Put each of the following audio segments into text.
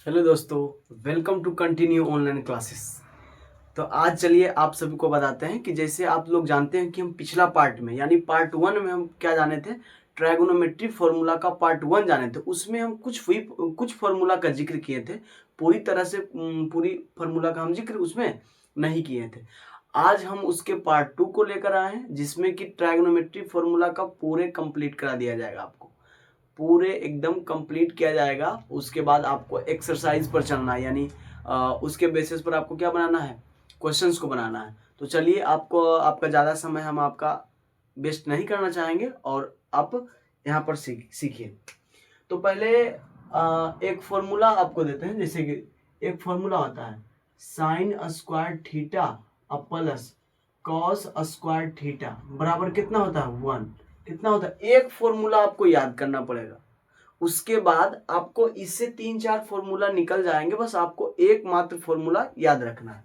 Hello दोस्तों, welcome to continue online classes. तो आज चलिए आप सभी को बताते हैं कि जैसे आप लोग जानते हैं कि हम पिछला पार्ट में यानी पार्ट 1 में हम क्या जाने थे, ट्रायगोनोमेट्री फार्मूला का पार्ट 1 जाने थे। उसमें हम कुछ फार्मूला का जिक्र किए थे। पूरी तरह से पूरी फार्मूला का हम जिक्र उसमें नहीं किए थे। आज हम उसके पार्ट 2 को लेकर आए हैं, जिसमें कि ट्रायगोनोमेट्री फार्मूला का पूरे कंप्लीट करा दिया जाएगा। आपको पूरे एकदम कंप्लीट किया जाएगा। उसके बाद आपको एक्सरसाइज पर चलना है, यानी उसके बेसिस पर आपको क्या बनाना है, क्वेश्चंस को बनाना है। तो चलिए, आपका ज़्यादा समय हम आपका वेस्ट नहीं करना चाहेंगे और आप यहाँ पर सीखिए। तो पहले एक फॉर्मूला आपको देते हैं। जैसे कि एक फॉर्मूला होता है sine square theta plus cos square theta बराबर कितना होता है, 1। कितना होता है, एक फॉर्मूला आपको याद करना पड़ेगा। उसके बाद आपको इससे 3-4 फॉर्मूला निकल जाएंगे, बस आपको एकमात्र फॉर्मूला याद रखना है।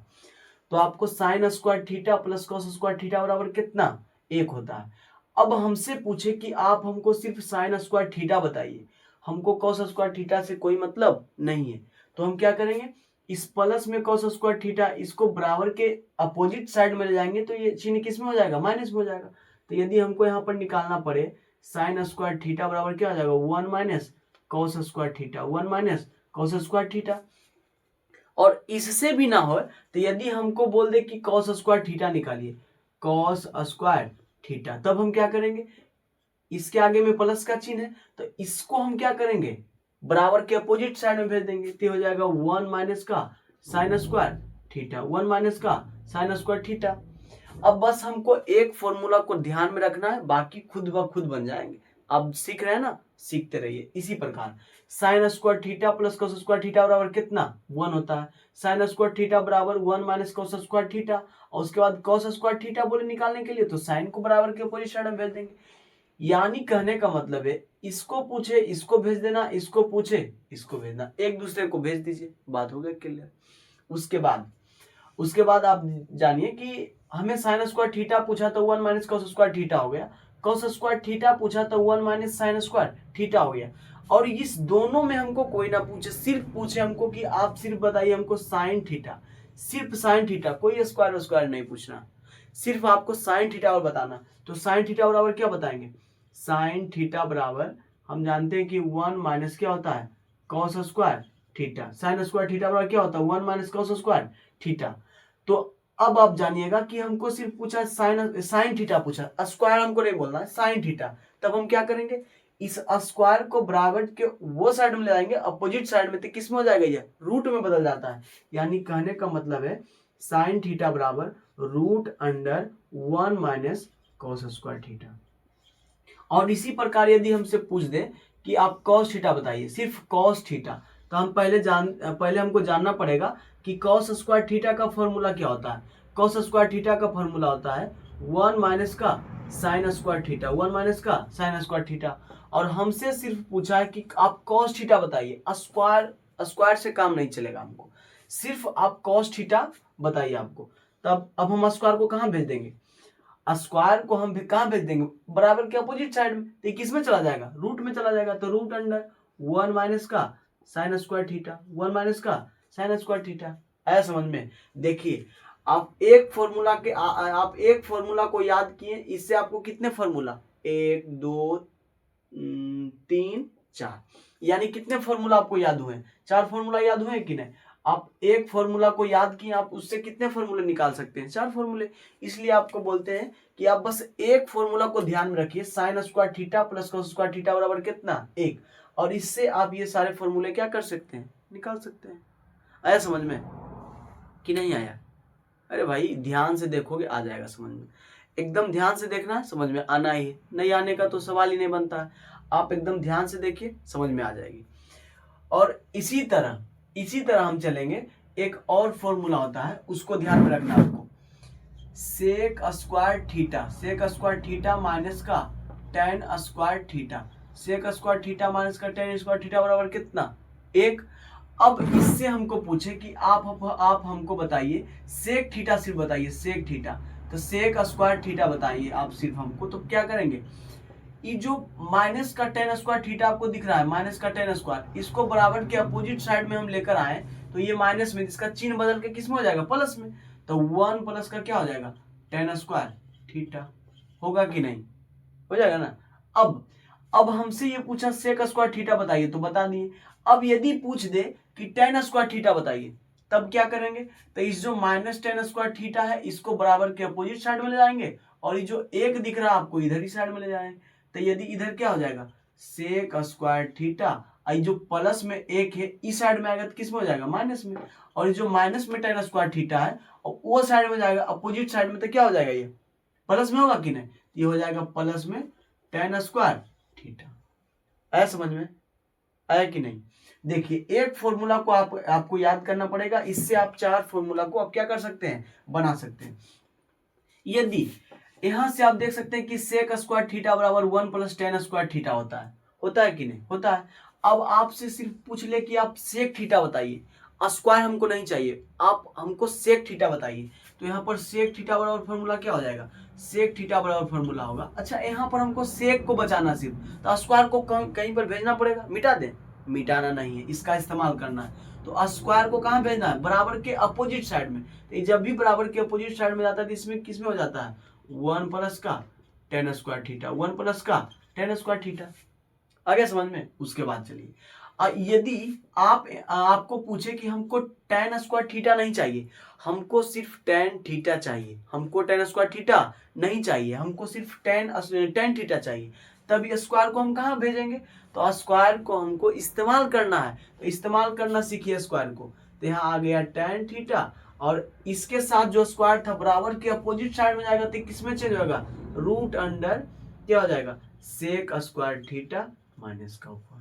तो आपको sine square theta plus cos square theta बराबर कितना, 1 होता है। अब हमसे पूछे कि आप हमको सिर्फ साइन स्क्वायर थीटा बताइए, हमको कॉस स्क्वायर थीटा से कोई मतलब नहीं है। तो हम क्या करेंगे, इस प्लस में कॉस स्क्वायर थीटा इसको बराबर के अपोजिट साइड में ले जाएंगे, तो ये चिन्ह किस में हो जाएगा, माइनस में हो जाएगा। तो यदि हमको यहाँ पर निकालना पड़े साइन स्क्वायर थीटा बराबर क्या हो जाएगा, 1 minus cos square theta, 1 minus cos square theta. और इससे भी ना हो तो यदि हमको बोल दे कि कॉस स्क्वायर थीटा निकालिए, कॉस स्क्वायर थीटा, तब हम क्या करेंगे, इसके आगे में प्लस का चिन्ह है तो इसको हम क्या करेंगे, बराबर के अपोजिट साइड में भेज देंगे। तो हो जाएगा 1 माइनस का साइन स्क्वायर थीटा, 1 माइनस का साइन स्क्वायर थीटा। अब बस हमको एक फॉर्मूला को ध्यान में रखना है, बाकी खुद ब खुद बन जाएंगे। अब सीख रहे हैं ना, सीखते रहिए। इसी प्रकार sine square theta plus cos square theta बराबर कितना, 1 होता है। साइन स्क्वायर थीटा बराबर 1 माइनस कॉस स्क्वायर थीटा, और उसके बाद कॉस स्क्वायर थीटा बोले निकालने के लिए तो साइन को बराबर के अपोजिट साइड में भेज देंगे। यानी कहने का मतलब है, इसको पूछे इसको भेज देना, इसको पूछे इसको भेजना, एक दूसरे को भेज दीजिए, बात हो गई क्लियर। उसके बाद आप जानिए कि हमें साइन स्क्वायर थीटा पूछा तो 1 माइनस कॉस स्क्वायर थीटा हो गया, कॉस स्क्वायर थीटा पूछा तो 1 माइनस साइन स्क्वायर थीटा हो गया। और इस दोनों में हमको कोई ना पूछे, सिर्फ पूछे हमको कि आप सिर्फ बताइए हमको साइन थीटा, सिर्फ साइन थीटा, कोई स्क्वायर स्क्वायर नहीं पूछना, सिर्फ आपको साइन थीटा और बताना। तो साइन थीटा बराबर क्या बताएंगे, साइन थीटा बराबर हम जानते हैं कि 1 माइनस क्या होता है, cos square theta. Sine square theta बराबर क्या होता है, 1 माइनस कॉस स्क्वायर थीटा। तो अब आप जानिएगा कि हमको सिर्फ पूछा साइन थीटा पूछा, स्क्वायर हमको नहीं बोलना है, साइन थीटा। तब हम क्या करेंगे, इस स्क्वायर को बराबर के वो साइड में ले जाएंगे, अपोजिट साइड में, तो किस में हो जाएगा, ये रूट में बदल जाता है। यानी कहने का मतलब है साइन थीटा बराबर root under 1 minus cos square theta. और इसी प्रकार यदि हमसे पूछ दे कि आप कॉस थीटा बताइए, सिर्फ कॉस थीटा, तो हम पहले हमको जानना पड़ेगा कि कॉस स्क्वायर थीटा का फॉर्मूला क्या होता है। कॉस स्क्वायर थीटा का फॉर्मूला होता है 1 माइनस का साइन स्क्वायर थीटा, 1 माइनस का साइन स्क्वायर थीटा। और हमसे सिर्फ पूछा है कि आप कॉस थीटा बताइए, स्क्वायर से काम नहीं चलेगा हमको, सिर्फ आप कॉस थीटा बताइए आपको। तब अब हम स्क्वायर को कहाँ भेज देंगे, स्क्वायर को हम कहाँ भेज देंगे, बराबर के अपोजिट साइड में। तो किस में चला जाएगा, रूट में चला जाएगा। तो रूट अंडर 1 माइनस का साइन स्क्वायर थीटा, 1 माइनस का साइन स्क्वायर थीटा। आया समझ में। देखिए, आप एक फॉर्मूला को याद किए, इससे आपको कितने फॉर्मूला, 1 2 3 4, यानी कितने फॉर्मूला आपको याद हुए, 4 फॉर्मूला याद हुए कि नहीं। आप एक फॉर्मूला को याद किए, आप उससे कितने फॉर्मूले निकाल सकते हैं, 4 फॉर्मूले। इसलिए आपको बोलते हैं कि आप बस एक फॉर्मूला को ध्यान में रखिए, sine square theta plus cos square theta बराबर कितना, 1। और इससे आप ये सारे फॉर्मूले क्या कर सकते हैं, निकाल सकते हैं। आया समझ में कि नहीं आया। अरे भाई ध्यान से देखोगे आ जाएगा समझ में, एकदम ध्यान से देखना है, समझ में आना ही है, नहीं आने का तो सवाल ही नहीं बनता है। आप एकदम ध्यान से देखिए, समझ में आ जाएगी। और इसी तरह हम चलेंगे। एक और फॉर्मूला होता है, उसको ध्यान में रखना आपको, सेक स्क्वायर थीटा माइनस का tan square theta, sec square theta minus का टेन स्क्वायर थीटा बराबर कितना, 1। अब इससे हमको पूछे कि आप हमको बताइए सेक थीटा, सिर्फ बताइए सेक थीटा। तो सेक स्क्वायर थीटा बताइए आप सिर्फ हमको। तो क्या करेंगे, ये जो माइनस का टेन स्क्वायर थीटा आपको दिख रहा है, माइनस का टेन स्क्वायर, इसको बराबर के अपोजिट साइड में हम लेकर आए तो ये माइनस में, इसका चिन्ह बदल के किस में हो जाएगा, प्लस में। तो 1 प्लस का क्या हो जाएगा, टेन स्क्वायर थीटा। होगा कि नहीं, हो जाएगा ना। अब हमसे ये पूछा सेक स्क्वायर थीटा बताइए, तो बता दिए। अब यदि पूछ दे कि टेन स्क्वायर थीटा बताइए, तब क्या करेंगे, तो इस जो माइनस टेन स्क्वायर थीटा है इसको बराबर के अपोजिट साइड में ले जाएंगे, और ये जो एक दिख रहा है आपको इधर ही साइड में ले जाएंगे। तो यदि इधर क्या हो जाएगा, सेक स्क्वायर थीटा, और जो प्लस में एक है इस साइड में आएगा तो किस में हो जाएगा, माइनस में। और ये जो माइनस में टेन स्क्वायर थीटा है और वो साइड में जाएगा अपोजिट साइड में, तो क्या हो जाएगा, ये प्लस में होगा कि नहीं, ये हो जाएगा प्लस में टेन स्क्वायर थीटा। आया समझ में, आया कि नहीं। देखिए एक फॉर्मूला को आपको याद करना पड़ेगा, इससे आप चार फॉर्मूला को आप क्या कर सकते हैं, बना सकते हैं। यदि यहां से आप देख सकते हैं कि सेक स्क्वायर थीटा बराबर 1 प्लस टेन स्क्वायर थीटा होता है कि नहीं, होता है। अब आपसे सिर्फ पूछ ले कि आप सेक थीटा बताइए, स्क्वायर हमको नहीं चाहिए, आप हमको सेक थीटा बताइए, तो यहाँ पर सेक थीटा बराबर फॉर्मूला क्या हो जाएगा, सेक थीटा बराबर फॉर्मूला होगा। अच्छा यहाँ पर हमको सेक को बचाना सिर्फ, तो स्क्वायर को कहीं पर भेजना पड़ेगा, मिटा दें, मिटाना नहीं है, इसका इस्तेमाल करना है। तो स्क्वायर को कहाँ भेजना है, बराबर के अपोजिट साइड में। तो जब भी बराबर के अपोजिट साइड में जाता है तो इसमें किसमें हो जाता है, 1 प्लस का टेन स्क्वायर थीटा, 1 प्लस का टेन स्क्वायर थीटा। आ गया समझ में। उसके बाद चलिए यदि आपको पूछे कि हमको टेन स्क्वायर थीटा नहीं चाहिए, हमको सिर्फ टेन थीटा चाहिए, हमको टेन स्क्वायर थीटा नहीं चाहिए, हमको सिर्फ टेन थीटा चाहिए, तब स्क्वायर को हम कहाँ भेजेंगे, तो स्क्वायर को हमको इस्तेमाल करना है, तो इस्तेमाल करना सीखिए स्क्वायर को। तो यहाँ आ गया टेन थीटा, और इसके साथ जो स्क्वायर था बराबर के अपोजिट साइड में जाएगा तो किसमें चेंज होगा, रूट अंडर क्या हो जाएगा, सेक स्क्वायर थीटा माइनस का ऊपर।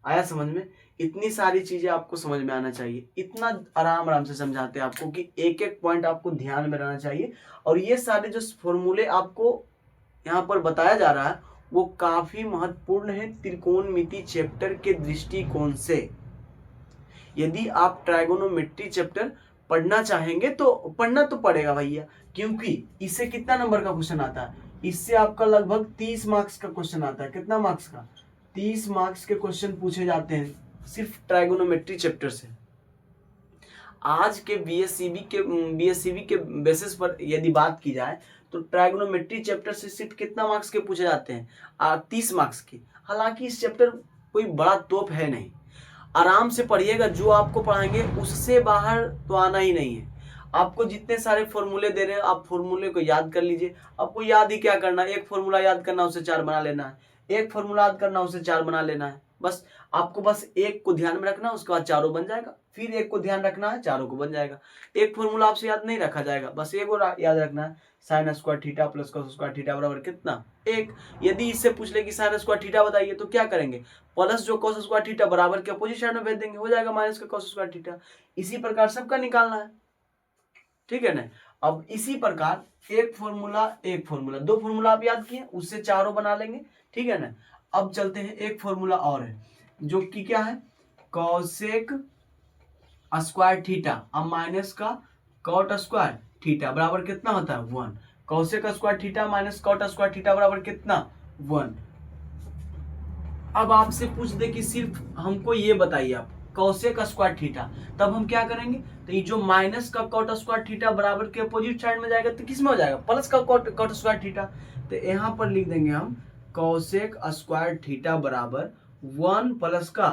आया समझ में। इतनी सारी चीजें आपको समझ में आना चाहिए, इतना आराम आराम से समझाते हैं आपको कि एक एक पॉइंट आपको ध्यान में रहना चाहिए। और ये सारे जो फॉर्मूले आपको यहाँ पर बताया जा रहा है वो काफी महत्वपूर्ण है त्रिकोणमिति चैप्टर के दृष्टिकोण से। यदि आप ट्राइगोनोमेट्री चैप्टर पढ़ना चाहेंगे तो पढ़ना तो पड़ेगा भैया, क्योंकि इससे कितना नंबर का क्वेश्चन आता है, इससे आपका लगभग 30 मार्क्स का क्वेश्चन आता है। कितना मार्क्स का, 30 मार्क्स के क्वेश्चन पूछे जाते हैं सिर्फ ट्राइगोनोमेट्री चैप्टर से। आज के बीएससीबी के बेसिस पर यदि बात की जाए तो ट्राइगोनोमेट्री चैप्टर से सिर्फ कितना मार्क्स के पूछे जाते हैं, 30 मार्क्स के। हालांकि इस चैप्टर कोई बड़ा तोप है नहीं, आराम से पढ़िएगा, जो आपको पढ़ाएंगे उससे बाहर तो आना ही नहीं है। आपको जितने सारे फॉर्मूले दे रहे हैं आप फॉर्मूले को याद कर लीजिए। आपको याद ही क्या करना है, एक फॉर्मूला याद करना उसे 4 बना लेना है, एक फॉर्मूला याद करना उसे 4 बना लेना है, बस आपको बस एक को ध्यान में रखना, उसके बाद चारों बन जाएगा, फिर एक को ध्यान रखना है, चारों को बन जाएगा। एक फॉर्मूला आपसे याद नहीं रखा जाएगा, बस एक और याद रखना है, sine square theta plus cos square theta बराबर कितना, एक। यदि इससे पूछ ले कि साइन स्क्वायर थीटा बताइए तो क्या करेंगे, प्लस जो कॉस स्क्वायर थीटा बराबर के अपोजिट साइड में भेज देंगे, हो जाएगा माइनस का कॉस स्क्वायर थीटा। इसी प्रकार सबका निकालना है, ठीक है ना। अब इसी प्रकार एक फॉर्मूला दो फॉर्मूला आप याद किए, उससे चारों बना लेंगे, ठीक है ना। अब चलते हैं, एक फॉर्मूला और है जो कि क्या है, कॉसेक स्क्वायर थीटा अब माइनस का कॉट स्क्वायर थीटा बराबर कितना होता है, 1। Cosec square theta minus cot square theta बराबर कितना, 1। अब आपसे पूछ दे कि सिर्फ हमको ये बताइए आप कॉसेक स्क्वायर थीटा, तब हम क्या करेंगे, तो ये जो माइनस का कॉट स्क्वायर थीटा बराबर के अपोजिट साइड में जाएगा तो किस में हो जाएगा, प्लस का कॉट स्क्वायर थीटा। तो यहाँ पर लिख देंगे हम कॉसेक स्क्वायर थीटा बराबर 1 प्लस का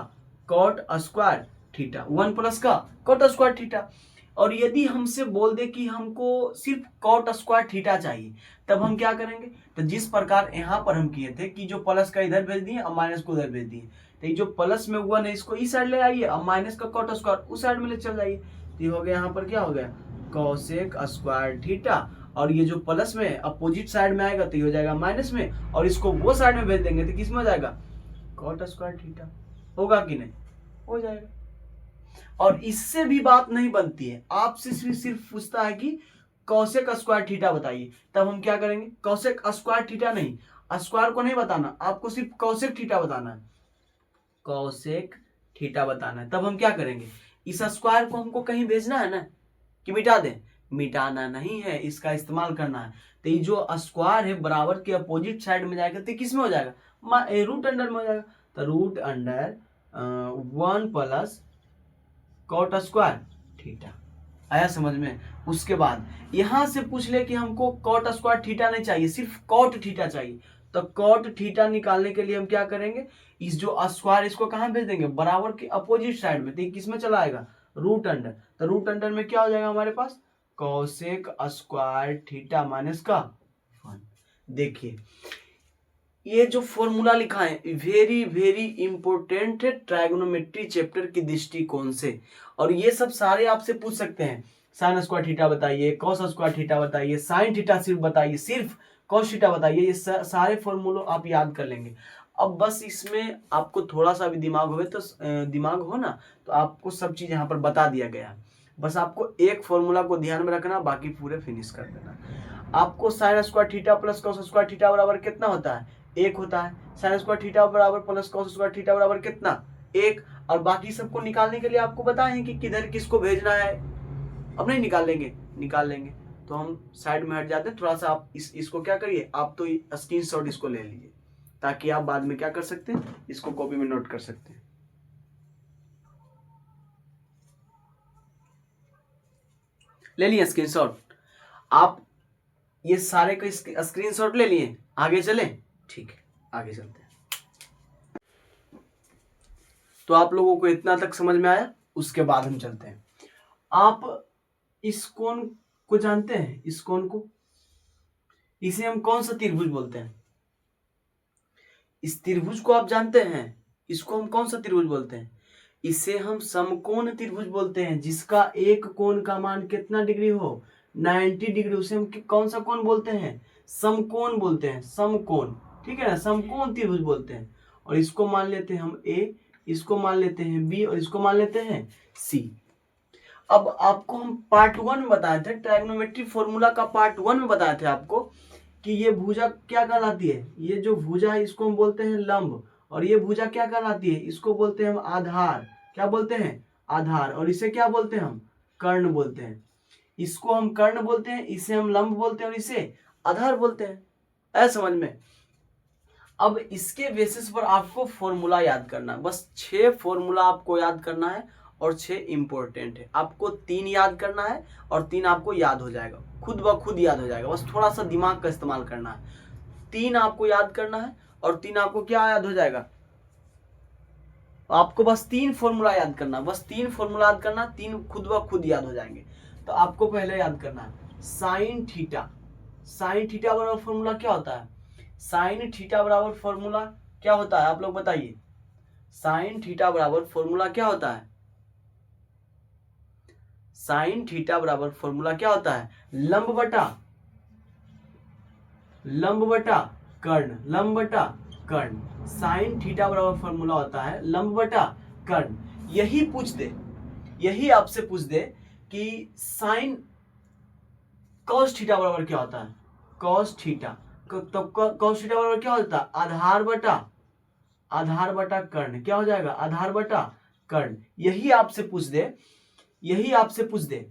कॉट स्क्वायर थीटा, 1 प्लस का कॉट स्क्वायर थीटा। और यदि हमसे बोल दे कि हमको सिर्फ कॉट स्क्वायर थीटा चाहिए, तब हम क्या करेंगे, तो जिस प्रकार यहाँ पर हम किए थे कि जो प्लस का इधर भेज दिए और माइनस को उधर भेज दिए, तो ये जो प्लस में 1 है इसको इस साइड ले आइए और माइनस का कॉट स्क्वायर उस साइड में ले चल जाइए। तो ये हो गया, यहाँ पर क्या हो गया, कॉसेक स्क्वायर थीटा, और ये जो प्लस में अपोजिट साइड में आएगा तो ये हो जाएगा माइनस में, और इसको वो साइड में भेज देंगे तो किस में हो जाएगा, कॉट स्क्वायर थीटा। होगा कि नहीं, हो जाएगा। और इससे भी बात नहीं बनती है, आपसे सिर्फ पूछता है कि कॉसेक स्क्वायर थीटा बताइए, तब हम क्या करेंगे, कॉसेक स्क्वायर थीटा नहीं, स्क्वायर को नहीं बताना, आपको सिर्फ कॉसेक थीटा बताना है, कॉसेक थीटा बताना है। तब हम क्या करेंगे, इस स्क्वायर को हमको कहीं भेजना है ना, कि मिटा दें, मिटाना नहीं है, इसका इस्तेमाल करना है। तो ये जो स्क्वायर है बराबर के अपोजिट साइड में जाएगा तो किस में हो जाएगा, रूट अंडर में हो जाएगा। तो root under 1 plus cot square theta. आया समझ में। उसके बाद यहां से पूछ ले कि हमको कॉट स्क्वायर थीटा नहीं चाहिए, सिर्फ कॉट थीटा चाहिए। तो कॉट थीटा निकालने के लिए हम क्या करेंगे, इस जो स्क्वायर इसको कहां भेज देंगे, बराबर के अपोजिट साइड में। तो किस में चला आएगा, रूट अंडर। तो रूट अंडर में क्या हो जाएगा हमारे पास, कोसेक स्क्वायर थीटा माइनस का 1। देखिए ये जो फॉर्मूला लिखा है वेरी वेरी इंपॉर्टेंट है ट्राइगोनोमेट्री चैप्टर की दृष्टिकोण से। और ये सब सारे आपसे पूछ सकते हैं, साइन स्क्वायर थीटा बताइए, कॉस स्क्वायर थीटा बताइए, साइन थीटा सिर्फ बताइए, सिर्फ कॉस थीटा बताइए। ये सारे फॉर्मूले आप याद कर लेंगे। अब बस इसमें आपको थोड़ा सा भी दिमाग हो तो दिमाग हो ना, तो आपको सब चीज यहाँ पर बता दिया गया है। बस आपको एक फॉर्मूला को ध्यान में रखना, बाकी पूरे फिनिश कर देना। आपको sine square theta plus cos square theta बराबर कितना होता है, 1 होता है। साइन स्क्वायर थीटा बराबर प्लस कॉस स्क्वायर थीटा बराबर कितना, 1। और बाकी सबको निकालने के लिए आपको बताएं कि किधर किसको भेजना है। अब नहीं निकाल लेंगे तो हम साइड में हट जाते हैं थोड़ा सा। आप इसको क्या करिए, आप तो स्क्रीनशॉट इसको ले लीजिए, ताकि आप बाद में क्या कर सकते हैं, इसको कॉपी में नोट कर सकते हैं। ले लिए स्क्रीनशॉट आप, ये सारे का स्क्रीनशॉट ले लिए। आगे चले, ठीक है आगे चलते हैं। तो आप लोगों को इतना तक समझ में आया, उसके बाद हम चलते हैं। आप इस कोण को जानते हैं, इस कोण को, इसे हम कौन सा त्रिभुज बोलते हैं, इस त्रिभुज को आप जानते हैं, इसको हम कौन सा त्रिभुज बोलते हैं, इसे हम समकोण त्रिभुज बोलते हैं, जिसका एक कोण का मान कितना डिग्री हो, 90 डिग्री। उसे हम कौन सा कोण बोलते हैं, समकोण बोलते हैं, समकोण, ठीक है ना, समकोण त्रिभुज बोलते हैं। और इसको मान लेते हैं हम ए, इसको मान लेते हैं बी, और इसको मान लेते हैं सी। अब आपको हम पार्ट 1 में बताए थे, ट्राइगोनोमेट्री फॉर्मूला का पार्ट 1 में बताए थे आपको कि ये भुजा क्या कहलाती है, ये जो भुजा है इसको हम बोलते हैं लंब, और ये भुजा क्या कहलाती है, इसको बोलते हैं हम आधार। क्या बोलते हैं, आधार। और इसे क्या बोलते हैं हम, कर्ण बोलते हैं। इसको हम कर्ण बोलते हैं, इसे हम लंब बोलते हैं, और इसे आधार बोलते हैं। ऐसा समझ में। अब इसके बेसिस पर आपको फॉर्मूला याद करना है, बस 6 फॉर्मूला आपको याद करना है, और 6 इंपॉर्टेंट है। आपको 3 याद करना है, और 3 आपको याद हो जाएगा, खुद ब खुद याद हो जाएगा, बस थोड़ा सा दिमाग का इस्तेमाल करना है। 3 आपको याद करना है, और 3 आपको क्या याद हो जाएगा, आपको बस 3 फॉर्मूला याद करना, बस 3 फॉर्मूला याद करना, 3 खुद ब खुद याद हो जाएंगे। तो आपको पहले याद करना है साइन थीटा। साइन थीटा बराबर फॉर्मूला क्या होता है, साइन थीटा बराबर फॉर्मूला क्या होता है, आप लोग बताइए। साइन थीटा बराबर फॉर्मूला क्या होता है, साइन थीटा बराबर फॉर्मूला क्या होता है, लंब बटा कर्ण, लंब बटा कर्ण। साइन थीटा बराबर फॉर्मूला होता है लंब बटा कर्ण। यही आपसे पूछ दे कि साइन कॉस थीटा बराबर क्या होता है, कॉस थीटा। तो कॉस थीटा बराबर क्या होता है, आधार बटा कर्ण। क्या हो जाएगा, आधार बटा कर्ण। यही आपसे पूछ दे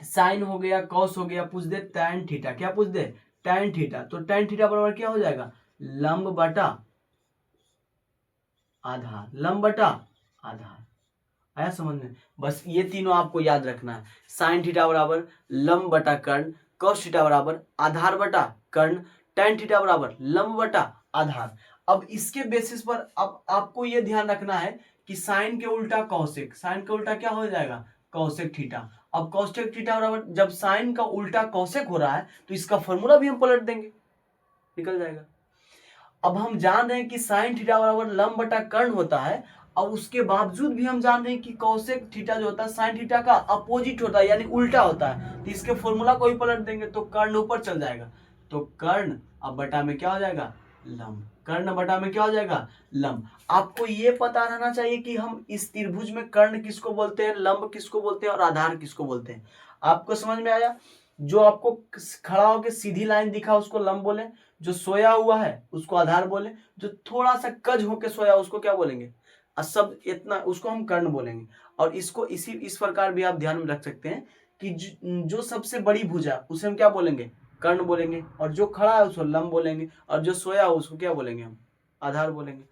साइन हो गया, कॉस हो गया, पूछ दे टैन थीटा। क्या पूछ दे, टैन थीटा। तो टैन थीटा बराबर क्या हो जाएगा, लंब बटा आधार, लंब बटा आधार। आया समझ में। बस ये तीनों आपको याद रखना है, साइन थीटा बराबर लंब बटा कर्ण, कॉस थीटा बराबर आधार बटा कर्ण, टैन थीटा बराबर लंब बटा आधार। अब इसके बेसिस पर अब आपको ये ध्यान रखना है कि साइन के उल्टा कॉसेक, साइन का उल्टा क्या हो जाएगा, कॉसेक थीटा। अब कॉसेक थीटा बराबर, जब साइन का उल्टा कॉसेक हो रहा है तो इसका फॉर्मूला भी हम पलट देंगे, निकल जाएगा। अब हम जान रहे हैं कि साइन थीटा बराबर लंब बटा कर्ण होता है, और उसके बावजूद भी हम जान रहे हैं कि कॉसेक थीटा जो होता है साइन थीटा का अपोजिट होता है, यानी उल्टा होता है। तो इसके फॉर्मूला को ही पलट देंगे, तो कर्ण ऊपर चल जाएगा। तो कर्ण अब बटा में क्या हो जाएगा, लंब। कर्ण बटा में क्या हो जाएगा, लंब। आपको ये पता रहना चाहिए कि हम इस त्रिभुज में कर्ण किसको बोलते हैं, लंब किसको बोलते हैं, और आधार किसको बोलते हैं। आपको समझ में आया। जो आपको खड़ा होकर सीधी लाइन दिखा उसको लंब बोले, जो सोया हुआ है उसको आधार बोले, जो थोड़ा सा कज होके सोया उसको क्या बोलेंगे, सब इतना, उसको हम कर्ण बोलेंगे। और इसको इस प्रकार भी आप ध्यान में रख सकते हैं कि जो सबसे बड़ी भुजा उसे हम क्या बोलेंगे, कर्ण बोलेंगे, और जो खड़ा है उसको लंब बोलेंगे, और जो सोया है उसको क्या बोलेंगे, हम आधार बोलेंगे।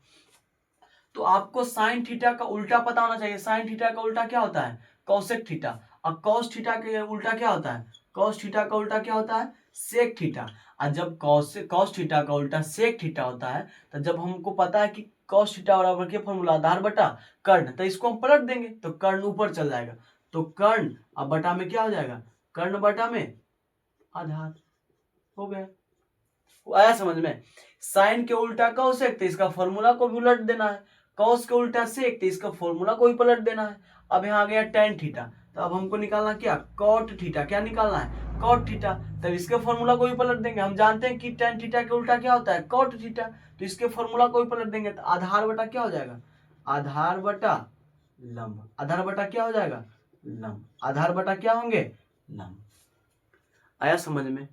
तो आपको साइन थीटा का उल्टा पता होना चाहिए। साइन थीटा का उल्टा क्या होता है, कौसेक थीटा, और कॉस थीटा का उल्टा क्या होता है, कॉस थीटा का उल्टा क्या होता है, सेक थीटा। और जब कॉस थीटा का उल्टा सेक थीटा होता है, तो जब हमको पता है कि कॉस थीटा बराबर क्या फॉर्मूला, आधार बटा कर्ण, तो इसको हम पलट देंगे तो कर्ण ऊपर चल जाएगा, तो कर्ण अब बटा में क्या हो जाएगा, कर्ण बटा में आधार, हो गया। आया समझ में। साइन के उल्टा कॉसेक, तो इसका फॉर्मूला को भी उलट देना है। कॉस के उल्टा सेक, तो इसका फॉर्मूला को भी पलट देना है। अब यहाँ आ गया टेन थीटा, तो अब हमको निकालना क्या, कॉट थीटा। क्या निकालना है, कॉट थीटा। तब इसके फॉर्मूला को भी पलट देंगे। हम जानते हैं कि टेन थीटा के उल्टा क्या होता है, कॉट थीटा, तो इसके फॉर्मूला को भी पलट देंगे। तो आधार बटा क्या हो जाएगा, आधार बटा लंब। आधार बटा क्या हो जाएगा, लंब। आधार बटा क्या होंगे, लंब। आया समझ में।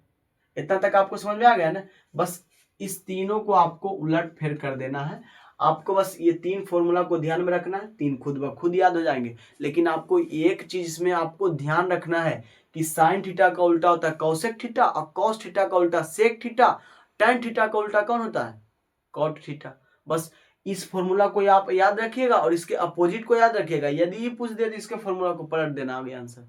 इतना तक आपको समझ में आ गया ना। बस इस तीनों को आपको उलट फेर कर देना है। आपको बस ये तीन फॉर्मूला को ध्यान में रखना है, तीन खुद ब खुद याद हो जाएंगे। लेकिन आपको एक चीज इसमें आपको ध्यान रखना है कि साइन थीटा का उल्टा होता है कौसेक थीटा, और कॉस थीटा का उल्टा सेक थीटा। टेन थीटा का उल्टा कौन होता है, कॉट थीटा। बस इस फॉर्मूला को आप याद रखिएगा और इसके अपोजिट को याद रखिएगा। यदि पूछ दे तो इसके फॉर्मूला को पलट देना, आगे आंसर।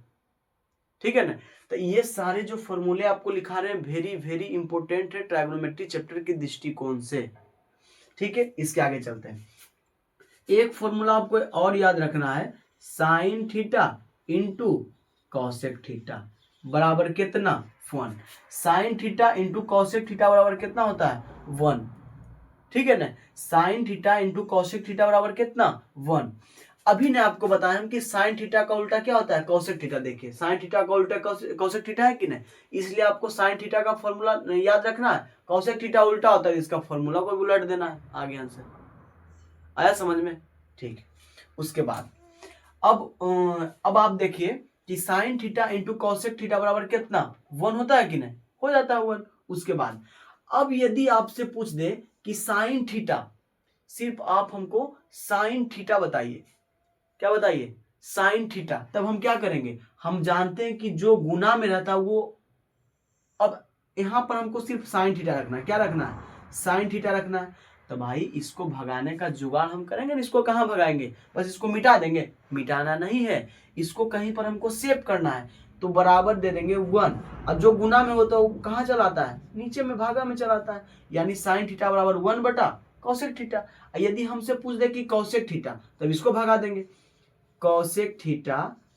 ठीक है ना। तो ये सारे जो फॉर्मूले आपको लिखा रहे हैं वेरी वेरी इंपॉर्टेंट है ट्राइगोनोमेट्री चैप्टर के दृष्टिकोण से। ठीक है, इसके आगे चलते हैं। एक फॉर्मूला आपको और याद रखना है, sine theta into cosec theta बराबर कितना, 1। Sine theta into cosec theta बराबर कितना होता है, 1। ठीक है ना। Sine theta into cosec theta बराबर कितना, 1। अभी ने आपको बताया हम कि साइन थीटा का उल्टा क्या होता है, कॉसेक थीटा। देखिए साइन थीटा का उल्टा कॉसेक थीटा है कि नहीं, इसलिए आपको साइन थीटा का फॉर्मूला याद रखना है। कॉसेक थीटा उल्टा होता है, इसका फॉर्मूला को उलट देना है, आगे आंसर। आया समझ में। ठीक, उसके बाद अब आप देखिए कि sine theta into cosec theta बराबर कितना, 1 होता है कि नहीं, हो जाता है 1। उसके बाद अब यदि आपसे पूछ दे कि साइन थीटा, सिर्फ आप हमको साइन थीटा बताइए, क्या बताइए, साइन थीटा, तब हम क्या करेंगे, हम जानते हैं कि जो गुना में रहता है वो, अब यहां पर हमको सिर्फ साइन थीटा रखना है। क्या रखना है, साइन थीटा रखना है। तो भाई इसको भगाने का जुगाड़ हम करेंगे ना। इसको कहां भगाएंगे, बस इसको मिटा देंगे, मिटाना नहीं है, इसको कहीं पर हमको सेव करना है। तो बराबर दे देंगे 1। अब जो गुना में होता है वो कहाँ चलाता है, नीचे में, भागा में चलाता है। यानी साइन थीटा बराबर 1 बटा कॉसेक थीटा। यदि हमसे पूछ दे कि कॉसेक थीटा, तब इसको भगा देंगे। कॉसेक थीटा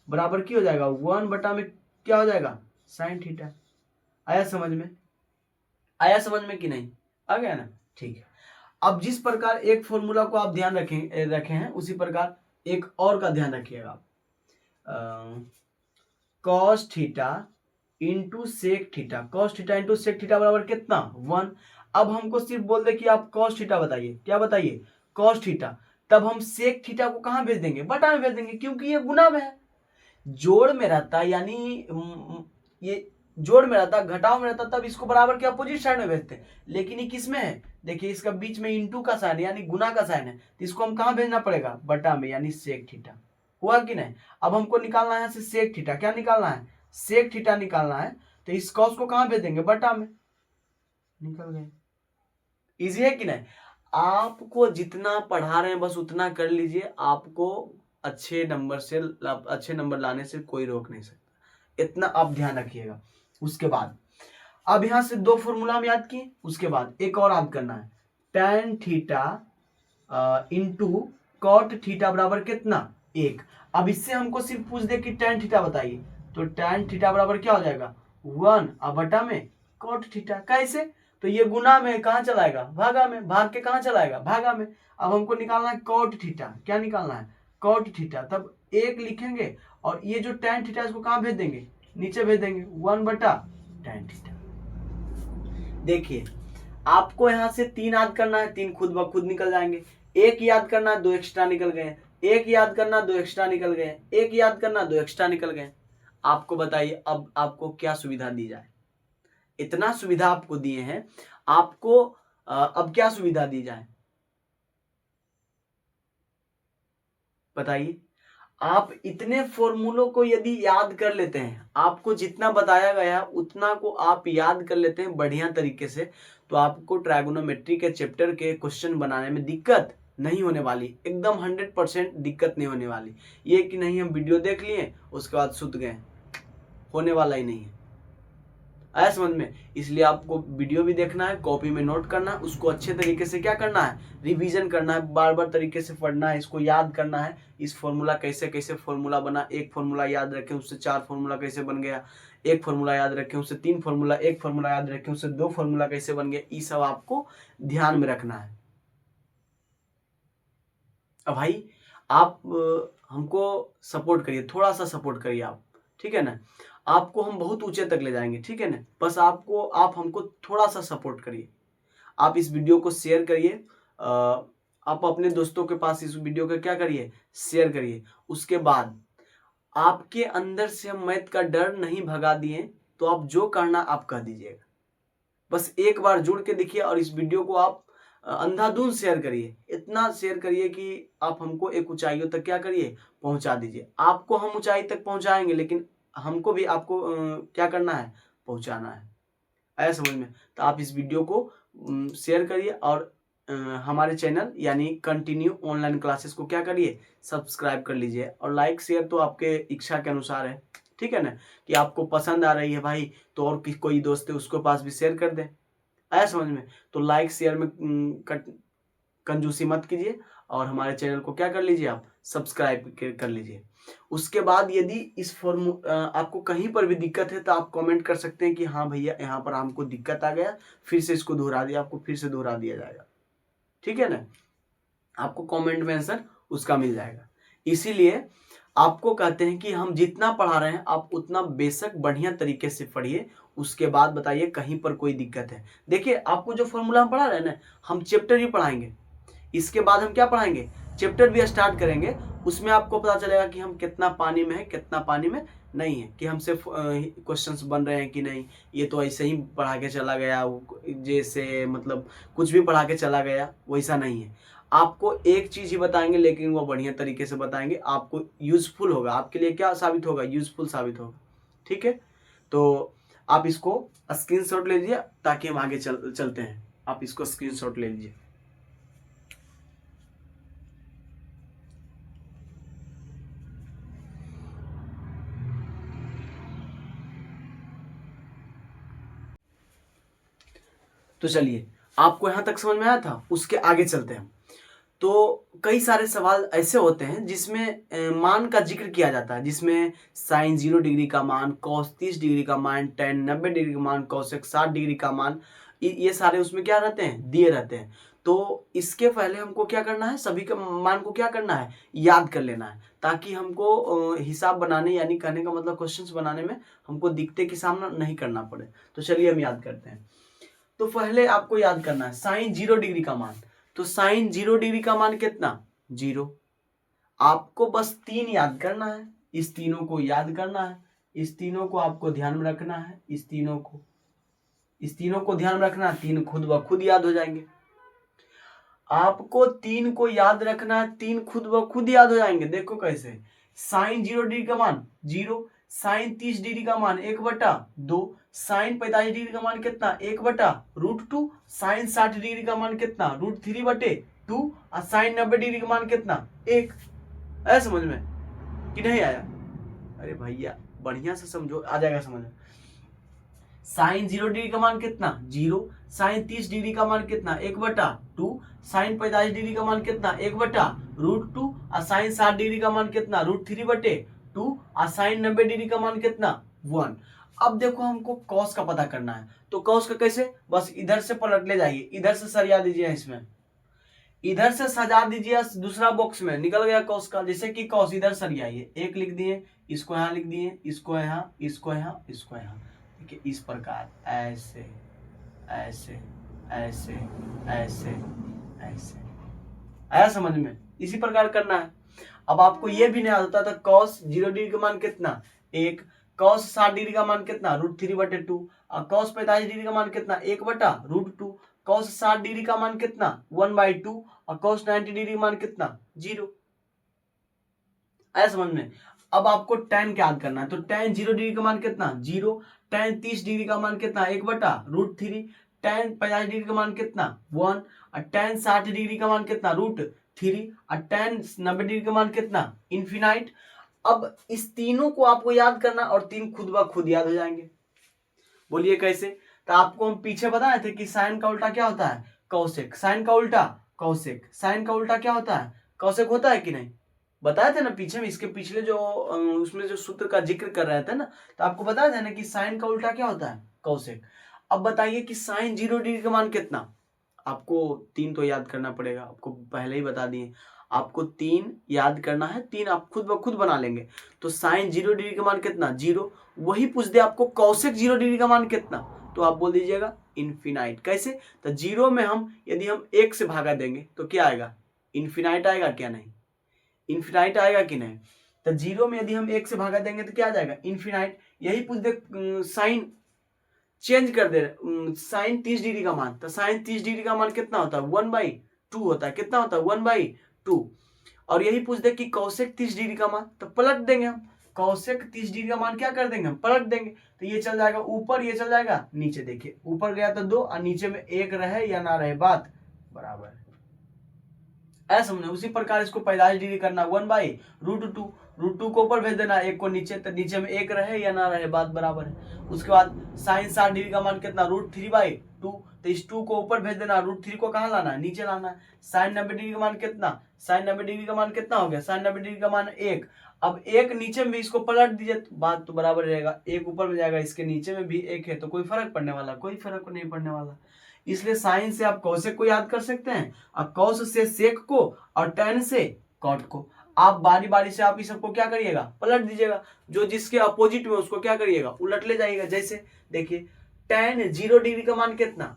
बराबर क्या हो जाएगा, 1 बटा में क्या हो जाएगा, साइन थीटा। आया समझ में, आया समझ में कि नहीं, आ गया ना। ठीक है। अब जिस प्रकार एक फॉर्मूला को आप ध्यान रखे हैं, उसी प्रकार एक और का ध्यान रखिएगा आप। Cos theta into sec theta, cos theta into sec theta बराबर कितना, 1। अब हमको सिर्फ बोल दे कि आप कॉस थीटा बताइए, क्या बताइए, कॉस थीटा। तब हम सेक थीटा को कहां भेज देंगे, बटा में भेज देंगे, क्योंकि ये गुना में है। जोड़ में रहता यानी ये जोड़ में रहता, घटाव में रहता, तब इसको बराबर के अपोजिट साइड में भेजते। लेकिन ये किस में है, देखिए इसका बीच में इंटू का साइन यानी गुना का साइन है, तो इसको हम कहां भेजना पड़ेगा, बटा में, यानी सेक थीटा। हुआ कि नहीं। अब हमको निकालना है यहाँ से सेक थीटा। क्या निकालना है, सेक थीटा निकालना है। तो इस कॉस को कहां भेज देंगे, बटा में, निकल गए। इजी है कि नहीं। आपको जितना पढ़ा रहे हैं बस उतना कर लीजिए, आपको अच्छे नंबर लाने से कोई रोक नहीं सकता, इतना आप ध्यान रखिएगा। उसके बाद अब यहां से 2 फॉर्मूला हम याद किए, उसके बाद एक और याद करना है, tan theta into cot theta बराबर कितना, 1। अब इससे हमको सिर्फ पूछ दे कि tan थीटा बताइए, तो tan थीटा बराबर क्या हो जाएगा, 1 अब बटा में कॉट थीटा। कैसे, तो ये गुना में कहां चलाएगा, भागा में, भाग के कहां चलाएगा, भागा में। अब हमको निकालना है कॉट थीटा। क्या निकालना है, कॉट थीटा। तब 1 लिखेंगे और ये जो tan थीटा इसको कहां भेज देंगे, नीचे भेज देंगे, 1 बटा tan थीटा। देखिए आपको यहां से 3 याद करना है, 3 खुद ब खुद निकल जाएंगे। 1 याद करना, 2 एक्स्ट्रा निकल गए। 1 याद करना, 2 एक्स्ट्रा निकल गए। 1 याद करना, 2 एक्स्ट्रा निकल गए। आपको बताइए अब आपको क्या सुविधा दी जाए, इतना सुविधा आपको दिए हैं, आपको अब क्या सुविधा दी जाए बताइए। आप इतने फॉर्मूलों को यदि याद कर लेते हैं, आपको जितना बताया गया उतना को आप याद कर लेते हैं बढ़िया तरीके से, तो आपको ट्रायगोनोमेट्री के चैप्टर के क्वेश्चन बनाने में दिक्कत नहीं होने वाली, एकदम 100% दिक्कत नहीं होने वाली। ये कि नहीं हम वीडियो देख लिए उसके बाद सुत गए, होने वाला ही नहीं है। आया समझ में? इसलिए आपको वीडियो भी देखना है, कॉपी में नोट करना है, उसको अच्छे तरीके से क्या करना है, रिवीजन करना है, बार बार तरीके से पढ़ना है, इसको याद करना है। इस फॉर्मूला कैसे कैसे फॉर्मूला बना, एक फॉर्मूला याद रखें उससे 4 फॉर्मूला कैसे बन गया, एक फॉर्मूला याद रखें उससे 3 फॉर्मूला, एक फॉर्मूला याद रखें उससे 2 फॉर्मूला कैसे बन गया, ये सब आपको ध्यान में रखना है। अब भाई आप हमको सपोर्ट करिए, थोड़ा सा सपोर्ट करिए आप, ठीक है ना? आपको हम बहुत ऊंचे तक ले जाएंगे, ठीक है ना? बस आप हमको थोड़ा सा सपोर्ट करिए। आप इस वीडियो को शेयर करिए, आप अपने दोस्तों के पास इस वीडियो को क्या करिए, शेयर करिए। उसके बाद आपके अंदर से हम मैथ का डर नहीं भगा दिए तो आप जो करना आप कह दीजिएगा। बस एक बार जुड़ के देखिए और इस वीडियो को आप अंधाधुंध शेयर करिए, इतना शेयर करिए कि आप हमको एक ऊंचाइयों तक क्या करिए, पहुंचा दीजिए। आपको हम ऊंचाई तक पहुंचाएंगे लेकिन हमको भी आपको क्या करना है, पहुंचाना है। आया समझ में? तो आप इस वीडियो को शेयर करिए और हमारे चैनल यानी कंटिन्यू ऑनलाइन क्लासेस को क्या करिए, सब्सक्राइब कर लीजिए। और लाइक शेयर तो आपके इच्छा के अनुसार है, ठीक है ना? कि आपको पसंद आ रही है भाई तो और कोई दोस्त है उसके पास भी शेयर कर दे। आया समझ में? तो लाइक शेयर में कंजूसी मत कीजिए और हमारे चैनल को क्या कर लीजिए, आप सब्सक्राइब कर लीजिए। उसके बाद यदि इस आपको कहीं पर भी दिक्कत है तो आप कमेंट कर सकते हैं कि हाँ भैया यहाँ पर हमको दिक्कत आ गया, फिर से इसको दोहरा दिया, आपको फिर से दोहरा दिया जाएगा, ठीक है ना? आपको कमेंट में आंसर उसका मिल जाएगा। इसीलिए आपको कहते हैं कि हम जितना पढ़ा रहे हैं आप उतना बेशक बढ़िया तरीके से पढ़िए, उसके बाद बताइए कहीं पर कोई दिक्कत है। देखिए आपको जो फॉर्मूला हम पढ़ा रहे हैं ना, हम चैप्टर ही पढ़ाएंगे, इसके बाद हम क्या पढ़ाएंगे, चैप्टर भी स्टार्ट करेंगे। उसमें आपको पता चलेगा कि हम कितना पानी में है कितना पानी में नहीं है, कि हमसे क्वेश्चंस बन रहे हैं कि नहीं। ये तो ऐसे ही पढ़ा के चला गया, जैसे मतलब कुछ भी पढ़ा के चला गया, वैसा नहीं है। आपको एक चीज ही बताएंगे लेकिन वो बढ़िया तरीके से बताएंगे, आपको यूजफुल होगा, आपके लिए क्या साबित होगा, यूजफुल साबित होगा, ठीक है? तो आप इसको स्क्रीनशॉट ले लीजिए ताकि हम आगे चलते हैं। आप इसको स्क्रीनशॉट ले लीजिए। तो चलिए, आपको यहां तक समझ में आया था, उसके आगे चलते हैं। तो कई सारे सवाल ऐसे होते हैं जिसमें मान का जिक्र किया जाता है, जिसमें साइन 0 डिग्री का मान, कॉस 30 डिग्री का मान, टेन 90 डिग्री का मान, कॉसेक 60 डिग्री का मान, ये सारे उसमें क्या रहते हैं, दिए रहते हैं। तो इसके पहले हमको क्या करना है, सभी के मान को क्या करना है, याद कर लेना है, ताकि हमको हिसाब बनाने यानी कहने का मतलब क्वेश्चंस बनाने में हमको दिक्कतें की सामना नहीं करना पड़े। तो चलिए हम याद करते हैं। तो पहले आपको याद करना है साइन 0 डिग्री का मान। तो साइन 0 डिग्री का मान कितना, 0। आपको बस 3 याद करना है, इस तीनों को याद करना है, इस तीनों को आपको ध्यान में रखना है, इस तीनों को ध्यान में रखना है, 3 खुद ब खुद याद हो जाएंगे। आपको 3 को याद रखना है, 3 खुद ब खुद याद हो जाएंगे। देखो कैसे, साइन 0 डिग्री का मान 0, साइन 30 डिग्री का मान 1/2, साइन 45 डिग्री का मान कितना, 1/√2, साइन 60 डिग्री का मान कितना, √3/2 और साइन 90 डिग्री का मान कितना, 1। आया समझ में कि नहीं आया? अरे भैया बढ़िया से समझो, आ जाएगा समझ में। साइन 0 डिग्री का मान कितना, 0, साइन 30 डिग्री का मान कितना, 1/2, साइन 45 डिग्री का मान कितना, 1/√2 और साइन 60 डिग्री का मान कितना, √3/2 और साइन 90 डिग्री का मान कितना, 1। अब देखो हमको कॉस का पता करना है। तो कॉस का कैसे, बस इधर से पलट ले जाइए, इधर से सरिया दीजिए, इसमें इधर से सजा दीजिए दूसरा बॉक्स में, निकल गया कॉस का। जैसे कि कॉस इधर सरियाइए, 1 लिख दिए, इसको यहाँ लिख दिए, इसको यहाँ, इसको यहाँ, इसको यहाँ, ठीक है? इस प्रकार ऐसे ऐसे ऐसे ऐसे ऐसे। आया समझ में? इसी प्रकार करना है। अब आपको ये भी नहीं आता था कॉस 0 डिग्री का मान कितना, 1, कॉस 60 डिग्री का मान कितना, √3/2 और कॉस 45 डिग्री का मान कितना, 1/√2, कॉस 60 डिग्री का मान कितना, 1/2 और कॉस 90 डिग्री का मान कितना, 0। आया समझ में। अब आपको tan क्या याद करना है, तो tan 0 डिग्री का मान कितना 0, tan 30 डिग्री का मान कितना 1/√3, tan 50 डिग्री का मान कितना 1, और tan 60 डिग्री का मान कितना √3, और tan 90 डिग्री का मान कितना इनफिनाइट। अब इस तीनों को आपको याद करना और तीन खुद ब खुद याद हो जाएंगे। बोलिए कैसे, तो आपको हम पीछे बताए थे कि साइन का उल्टा क्या होता है कौशिक, साइन का उल्टा कौशिक, साइन का उल्टा क्या होता है कौशिक होता है कि नहीं, बताए थे ना पीछे में, इसके पिछले जो उसमें जो सूत्र का जिक्र कर रहे थे ना, तो आपको बताया था ना कि साइन का उल्टा क्या होता है कौशिक। अब बताइए कि साइन 0 डिग्री का मान कितना, आपको 3 तो याद करना पड़ेगा, आपको पहले ही बता दिए, आपको 3 याद करना है, 3 आप खुद ब खुद बना लेंगे। तो साइन 0 डिग्री का मान कितना 0, वही पूछ दे आपको कौशिक 0 डिग्री का मान कितना, तो आप बोल दीजिएगा इनफिनाइट। कैसे, तो 0 में हम यदि हम 1 से भागा देंगे तो क्या आएगा इनफिनाइट आएगा क्या नहीं, इनफिनाइट आएगा कि नहीं। तो 0 में यदि हम 1 से भागा देंगे तो क्या आ जाएगा इनफिनाइट। यही पूछ दे साइन चेंज कर दे साइन 30 डिग्री का मान, तो साइन 30 डिग्री का मान कितना होता है 1/2 होता है, कितना होता है 1/2। और यही पूछ दे कि कौशिक 30 डिग्री का मान, तो पलट देंगे हम, कौशिक 30 डिग्री का मान क्या कर देंगे हम पलट देंगे, तो ये चल जाएगा ऊपर, ये चल जाएगा नीचे। देखिए ऊपर गया तो 2 और नीचे में 1 रहे या ना रहे बात बराबर है, ऐसा समझे। उसी प्रकार इसको 45 डिग्री करना 1/√2, √2 को ऊपर भेज देना 1 को नीचे, तो नीचे में 1 रहे या ना रहे बात बराबर है। उसके बाद साइन 60 डिग्री का मान कितना √3/2, तो इस 2 को ऊपर भेज देना, √3 को कहाँ लाना है नीचे लाना है। साइन 90 डिग्री का मान कितना, साइन 90 डिग्री का मान कितना हो गया, साइन 90 डिग्री का मान 1। अब 1 नीचे में भी इसको पलट दीजिए तो बात तो बराबर रहेगा, 1 ऊपर में जाएगा, इसके नीचे में भी 1 है, तो कोई फर्क पड़ने वाला, कोई फर्क नहीं पड़ने वाला। इसलिए साइन से आप कौशिक को याद कर सकते हैं, और कौश से सेक को, और टैन से कॉट को। आप बारी बारी से आप इस सबको क्या करिएगा पलट दीजिएगा, जो जिसके अपोजिट में उसको क्या करिएगा उलट ले जाइएगा। जैसे देखिए टैन 0 डिग्री का मान कितना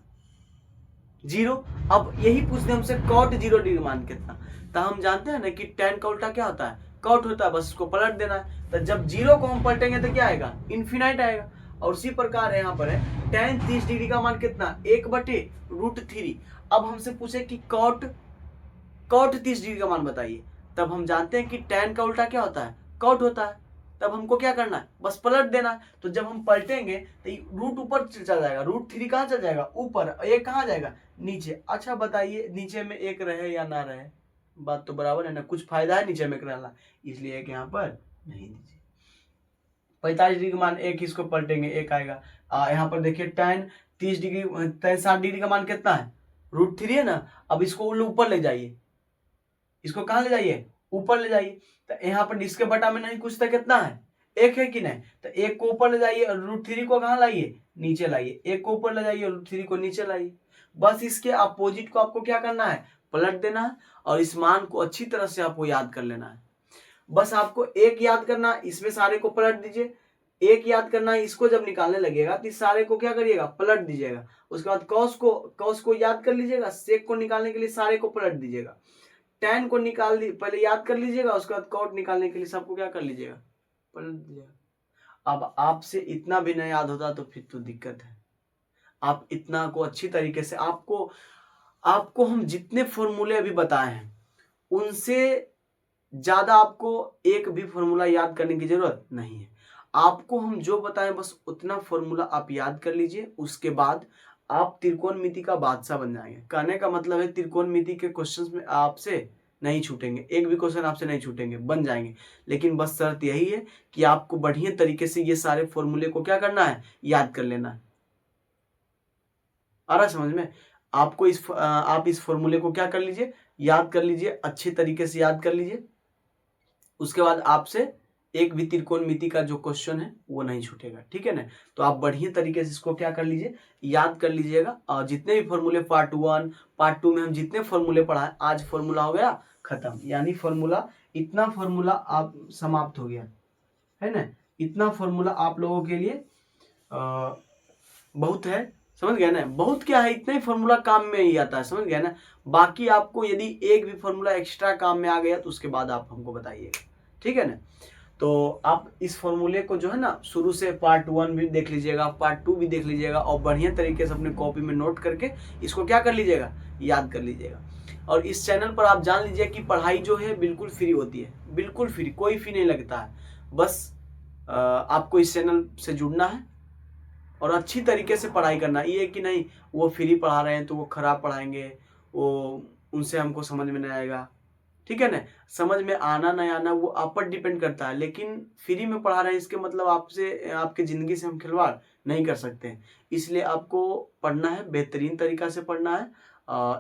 0, अब यही पूछते हमसे कॉट 0 डिग्री मान कितना, तो हम जानते हैं ना कि टैन का उल्टा क्या होता है कॉट होता है, बस इसको पलट देना है। तो जब 0 को हम पलटेंगे तो क्या आएगा इनफिनाइट आएगा। और उसी प्रकार यहाँ पर है टैन 30 डिग्री का मान कितना 1/√3। अब हमसे पूछे कि कॉट 30 डिग्री का मान बताइए, तब हम जानते हैं कि टैन का उल्टा क्या होता है कॉट होता है, तब हमको क्या करना है बस पलट देना है। तो जब हम पलटेंगे तो रूट ऊपर चल जाएगा, √3 कहाँ चल जाएगा ऊपर, 1 कहाँ जाएगा नीचे। अच्छा बताइए नीचे में 1 रहे या ना रहे, बात तो बराबर है ना, कुछ फायदा है नीचे में रहना, इसलिए एक यहाँ पर नहीं दीजिए। 45 डिग्री का मान 1, इसको पलटेंगे 1 आएगा। यहाँ पर देखिए टैन 30 डिग्री, टैन 60 डिग्री का मान कितना है √3 है ना, अब इसको ऊपर ले जाइए, इसको कहाँ ले जाइए ऊपर ले जाइए। तो यहाँ पर इसके बटा में नहीं कुछ तो कितना है 1 है कि नहीं, तो 1 को ऊपर ले जाइए और √3 को कहाँ लाइए नीचे लाइए, 1 को ऊपर ले जाइए और √3 को नीचे लाइए। बस इसके अपोजिट को आपको क्या करना है पलट देना है, और इस मान को अच्छी तरह से आपको याद कर लेना है। बस आपको 1 याद करना, इसमें सारे को पलट दीजिए, 1 याद करना है, इसको जब निकालने लगेगा तो इस सारे को क्या करिएगा पलट दीजिएगा। उसके बाद कॉस को याद कर लीजिएगा, सेक को निकालने के लिए सारे को पलट दीजिएगा, टैन को निकाल दी पहले याद कर लीजिएगा, उसके बाद कॉट निकालने के लिए सबको क्या कर लीजिएगा पलट दीजिएगा। अब आपसे इतना भी नहीं याद होता तो फिर तो दिक्कत है। आप इतना को अच्छी तरीके से आपको हम जितने फॉर्मूले अभी बताए हैं उनसे ज्यादा आपको एक भी फॉर्मूला याद करने की जरूरत नहीं है। आपको हम जो बताएं बस उतना फॉर्मूला आप याद कर लीजिए, उसके बाद आप त्रिकोणमिति का बादशाह बन जाएंगे। कहने का मतलब है त्रिकोणमिति के क्वेश्चंस में आपसे नहीं छूटेंगे, एक भी क्वेश्चन आपसे नहीं छूटेंगे, बन जाएंगे। लेकिन बस शर्त यही है कि आपको बढ़िया तरीके से ये सारे फॉर्मूले को क्या करना है याद कर लेना है। आ रहा समझ में, आपको आप इस फॉर्मूले को क्या कर लीजिए याद कर लीजिए, अच्छे तरीके से याद कर लीजिए। उसके बाद आपसे एक भी त्रिकोणमिति का जो क्वेश्चन है वो नहीं छूटेगा, ठीक है ना। तो आप बढ़िया तरीके से इसको क्या कर लीजिए याद कर लीजिएगा। और जितने भी फॉर्मूले पार्ट 1 पार्ट 2 में हम जितने फॉर्मूले पढ़ाए, आज फॉर्मूला हो गया खत्म, यानी फॉर्मूला इतना फॉर्मूला आप समाप्त हो गया है ना। इतना फॉर्मूला आप लोगों के लिए बहुत है, समझ गया ना। बहुत क्या है, इतना ही फॉर्मूला काम में ही आता है, समझ गया ना। बाकी आपको यदि एक भी फॉर्मूला एक्स्ट्रा काम में आ गया तो उसके बाद आप हमको बताइएगा, ठीक है ना। तो आप इस फॉर्मूले को जो है ना शुरू से पार्ट 1 भी देख लीजिएगा, पार्ट 2 भी देख लीजिएगा और बढ़िया तरीके से अपने कॉपी में नोट करके इसको क्या कर लीजिएगा, याद कर लीजिएगा। और इस चैनल पर आप जान लीजिए कि पढ़ाई जो है बिल्कुल फ्री होती है, बिल्कुल फ्री, कोई फी नहीं लगता है। बस आपको इस चैनल से जुड़ना है और अच्छी तरीके से पढ़ाई करना। ये कि नहीं वो फ्री पढ़ा रहे हैं तो वो खराब पढ़ाएंगे, वो उनसे हमको समझ में नहीं आएगा, ठीक है ना। समझ में आना नहीं आना वो आप पर डिपेंड करता है, लेकिन फ्री में पढ़ा रहे हैं इसके मतलब आपसे, आपके ज़िंदगी से हम खिलवाड़ नहीं कर सकते हैं। इसलिए आपको पढ़ना है, बेहतरीन तरीका से पढ़ना है,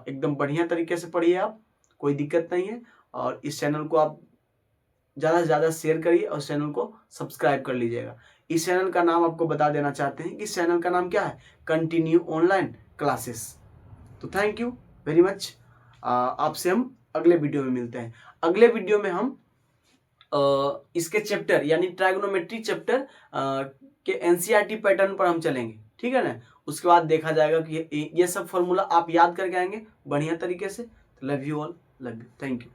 एकदम बढ़िया तरीके से पढ़िए आप, कोई दिक्कत नहीं है। और इस चैनल को आप ज़्यादा से ज़्यादा शेयर करिए और चैनल को सब्सक्राइब कर लीजिएगा। इस चैनल का नाम आपको बता देना चाहते हैं कि इस चैनल का नाम क्या है, कंटिन्यू ऑनलाइन क्लासेस। तो थैंक यू वेरी मच। आपसे हम अगले वीडियो में मिलते हैं। अगले वीडियो में हम इसके चैप्टर यानी ट्राइगोनोमेट्री चैप्टर के एनसीईआरटी पैटर्न पर हम चलेंगे, ठीक है ना। उसके बाद देखा जाएगा कि ये सब फॉर्मूला आप याद करके आएंगे बढ़िया तरीके से। Love you all, love you, thank you.